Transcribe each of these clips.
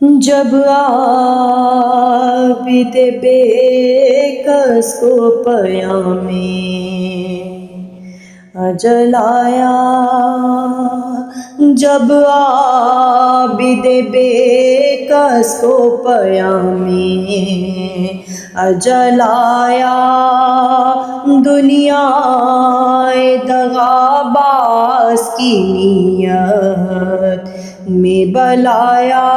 جب عابد بے کس کو پیامِ اجل آیا، جب عابد بے کس کو پیامِ اجل آیا، دنیا دغاباز کی نیت میں بلایا،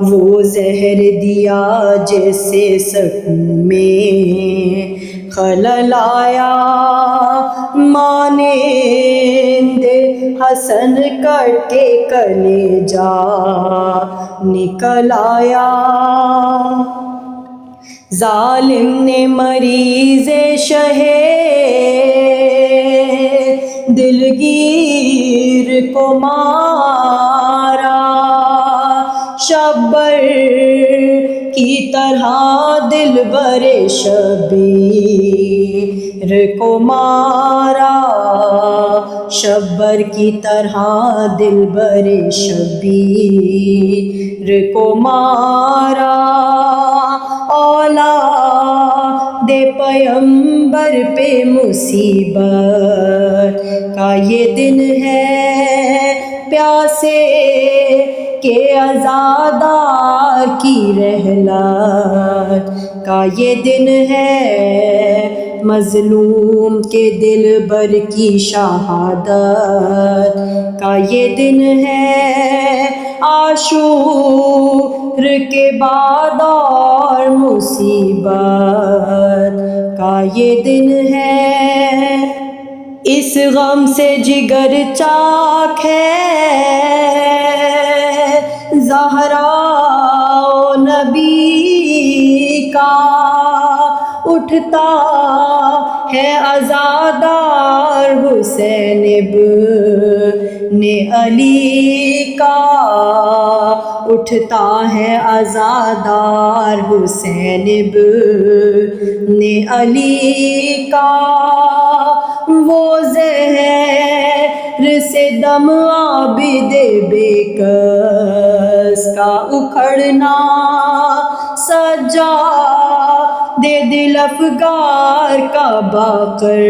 وہ زہر دیا جیسے سکوں میں خلل آیا، مانند حسن کٹ کے کلیجہ نکل آیا، ظالم نے مریض شہ دلگیر کو مارا، شبر کی طرح دلبر شبیر کو مارا، شبر کی طرح دلبر شبیر کو مارا، اولاد پیغمبر پہ مصیبت کا یہ دن ہے، پیاسے کے عزادار کی رحلت کا یہ دن ہے، مظلوم کے دلبر کی شہادت کا یہ دن ہے، عاشور کے بعد اور مصیبت کا یہ دن ہے، اس غم سے جگر چاک ہے زہرا و نبی کا، اٹھتا ہے عزادار حسین ابن علی کا، اٹھتا ہے عزادار حسین ابن علی کا، وہ زہر سے دم عابد بے کس کا اکھڑنا، سجاد دل افگار کا باقر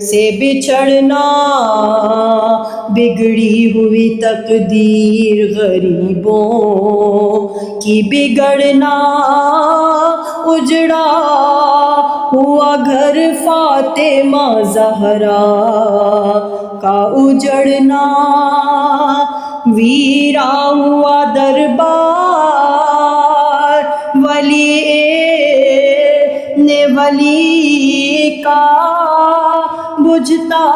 سے بچھڑنا، بگڑی ہوئی تقدیر غریبوں کی بگڑنا، اجڑا ہوا گھر فاطمہ زہرا کا اجڑنا، ویرا ہوا دربار ولی نے ولی کا، بجھتا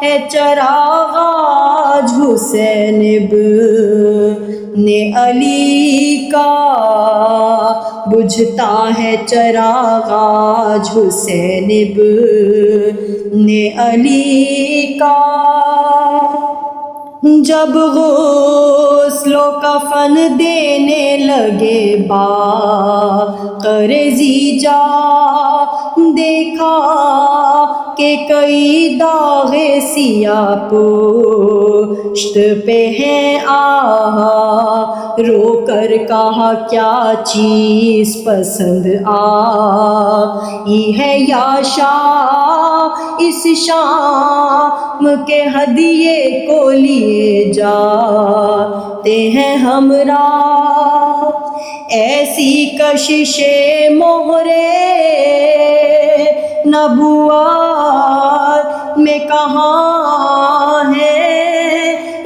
ہے چراغ آج حسین ابن علی کا، بجھتا ہے چراغ آج حسین ابن علی کا، جب غسل و کفن دینے لگے باقر زیجا، دیکھا کہ کئی داغ سیاہ پشت پہ ہیں، رو کر کہا کیا چیز پسند آئی ہے یا شاہ، اس شام کے ہدیے کو لیے جاتے ہیں ہمراہ، ایسی کشش مہر نبوت میں کہاں ہے،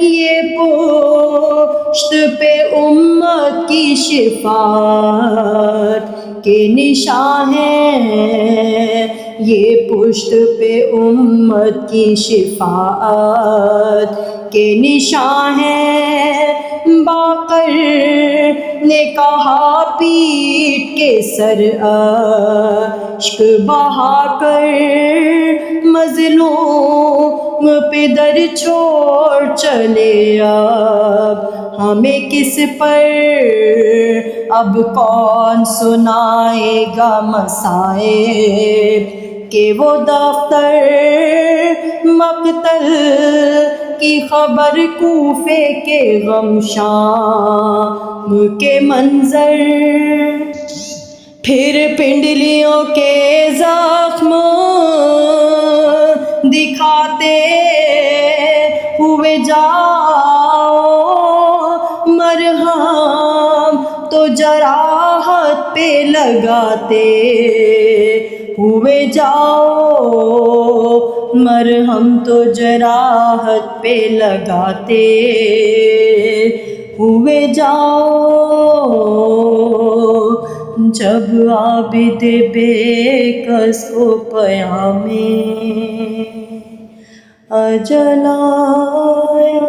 یہ پشت پہ امت کی شفاعت کے نشاں ہیں، یہ پشت پہ امت کی شفاعت کے نشاں ہیں، باقر نے کہا پیٹ کے سر اشک بہا کر، مظلوم پہ در چھوڑ چلے اب ہمیں کس پر، اب کون سنائے گا مصائب کہ وہ دفتر مقتل کی خبر کوفے کے غم شام کے منظر، پھر پنڈلیوں کے زخم دکھاتے ہوئے جاؤ، مرہم تو جراحت پہ لگاتے ہوئے جاؤ، مرہم تو جراحت پہ لگاتے ہوئے جاؤ۔ جب عابد بے کس کو پیام اجل آیا،